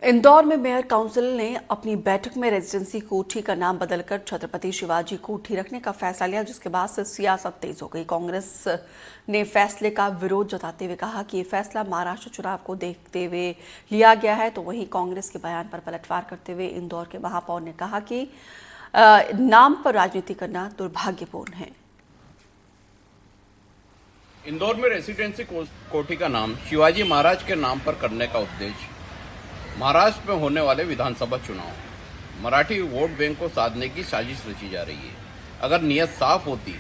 इंदौर में mayor council ने अपनी बैठक में रेजिडेंसी कोठी का नाम बदलकर छत्रपति शिवाजी कोठी रखने का फैसला लिया, जिसके बाद से सियासत तेज हो गई। कांग्रेस ने फैसले का विरोध जताते हुए कहा कि ये फैसला महाराष्ट्र चुनाव को देखते हुए लिया गया है। तो वहीं कांग्रेस के बयान पर पलटवार करते हुए इंदौर के महापौर ने कहा कि नाम पर राजनीति करना दुर्भाग्यपूर्ण है। इंदौर में रेसिडेंसी कोठी का नाम शिवाजी महाराज के नाम पर करने का उद्देश्य महाराष्ट्र में होने वाले विधानसभा चुनाव मराठी वोट बैंक को साधने की साजिश रची जा रही है। अगर नीयत साफ होती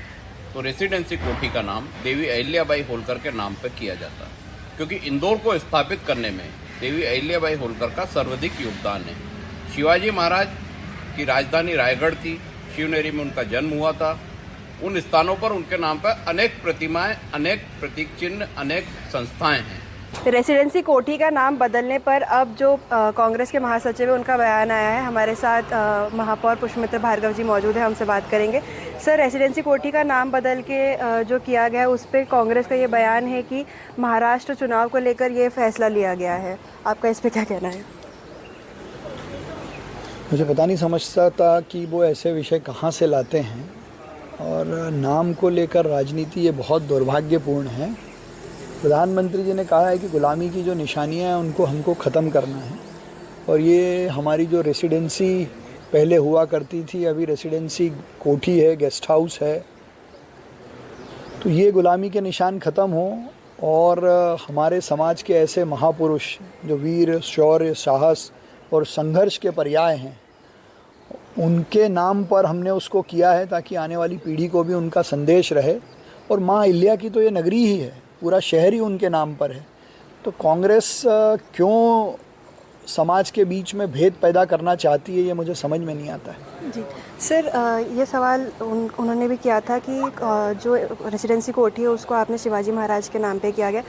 तो रेसिडेंसी कोठी का नाम देवी अहिल्याबाई होलकर के नाम पर किया जाता, क्योंकि इंदौर को स्थापित करने में देवी अहिल्याबाई होलकर का सर्वाधिक योगदान है। शिवाजी महाराज की राजधानी रायगढ़ थी, शिवनेरी में उनका जन्म हुआ था। उन स्थानों पर उनके नाम पर अनेक प्रतिमाएं, अनेक प्रतीक चिन्ह, अनेक संस्थाएं हैं। रेसिडेंसी कोठी का नाम बदलने पर अब जो कांग्रेस के महासचिव है उनका बयान आया है। हमारे साथ महापौर पुष्पमित्र भार्गव जी मौजूद है, हमसे बात करेंगे। सर, रेसिडेंसी कोठी का नाम बदल के जो किया गया है उस पर कांग्रेस का ये बयान है कि महाराष्ट्र चुनाव को लेकर ये फैसला लिया गया है, आपका इस पर क्या कहना है? मुझे पता नहीं समझता था कि वो ऐसे विषय कहाँ से लाते हैं, और नाम को लेकर राजनीति ये बहुत दुर्भाग्यपूर्ण है। प्रधानमंत्री जी ने कहा है कि गुलामी की जो निशानियां हैं उनको हमको ख़त्म करना है, और ये हमारी जो रेसिडेंसी पहले हुआ करती थी, अभी रेसिडेंसी कोठी है, गेस्ट हाउस है, तो ये गुलामी के निशान ख़त्म हो और हमारे समाज के ऐसे महापुरुष जो वीर, शौर्य, साहस और संघर्ष के पर्याय हैं, उनके नाम पर हमने उसको किया है ताकि आने वाली पीढ़ी को भी उनका संदेश रहे। और माँ अहिल्या की तो ये नगरी ही है, पूरा शहर ही उनके नाम पर है। तो कांग्रेस क्यों समाज के बीच में भेद पैदा करना चाहती है, ये मुझे समझ में नहीं आता है। जी सर, ये सवाल उन्होंने भी किया था कि जो रेसिडेंसी कोठी है उसको आपने शिवाजी महाराज के नाम पे किया गया।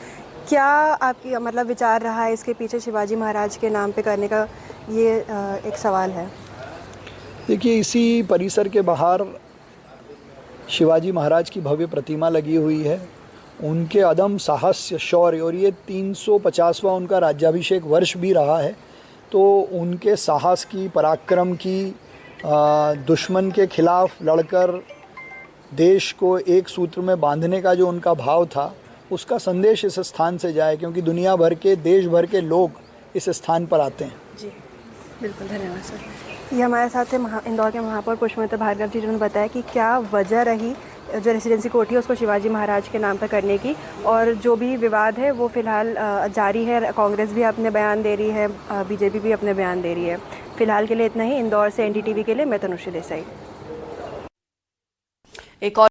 क्या आपकी मतलब विचार रहा है इसके पीछे शिवाजी महाराज के नाम पे करने का? ये एक सवाल है। देखिए, इसी परिसर के बाहर शिवाजी महाराज की भव्य प्रतिमा लगी हुई है। उनके अदम साहस, शौर्य, और ये 350वां उनका राज्याभिषेक वर्ष भी रहा है, तो उनके साहस की, पराक्रम की, दुश्मन के खिलाफ लड़कर देश को एक सूत्र में बांधने का जो उनका भाव था, उसका संदेश इस स्थान से जाए, क्योंकि दुनिया भर के, देश भर के लोग इस स्थान पर आते हैं। जी बिल्कुल, धन्यवाद सर। ये हमारे साथ है इंदौर के महापौर पुष्पमित्र भार्गव जी, जिन्होंने बताया कि क्या वजह रही जो रेसिडेंसी कोठी है उसको शिवाजी महाराज के नाम पर करने की, और जो भी विवाद है वो फिलहाल जारी है। कांग्रेस भी अपने बयान दे रही है, बीजेपी भी अपने बयान दे रही है। फिलहाल के लिए इतना ही। इंदौर से एनडीटीवी के लिए मैं तनुश्री देसाई। एक और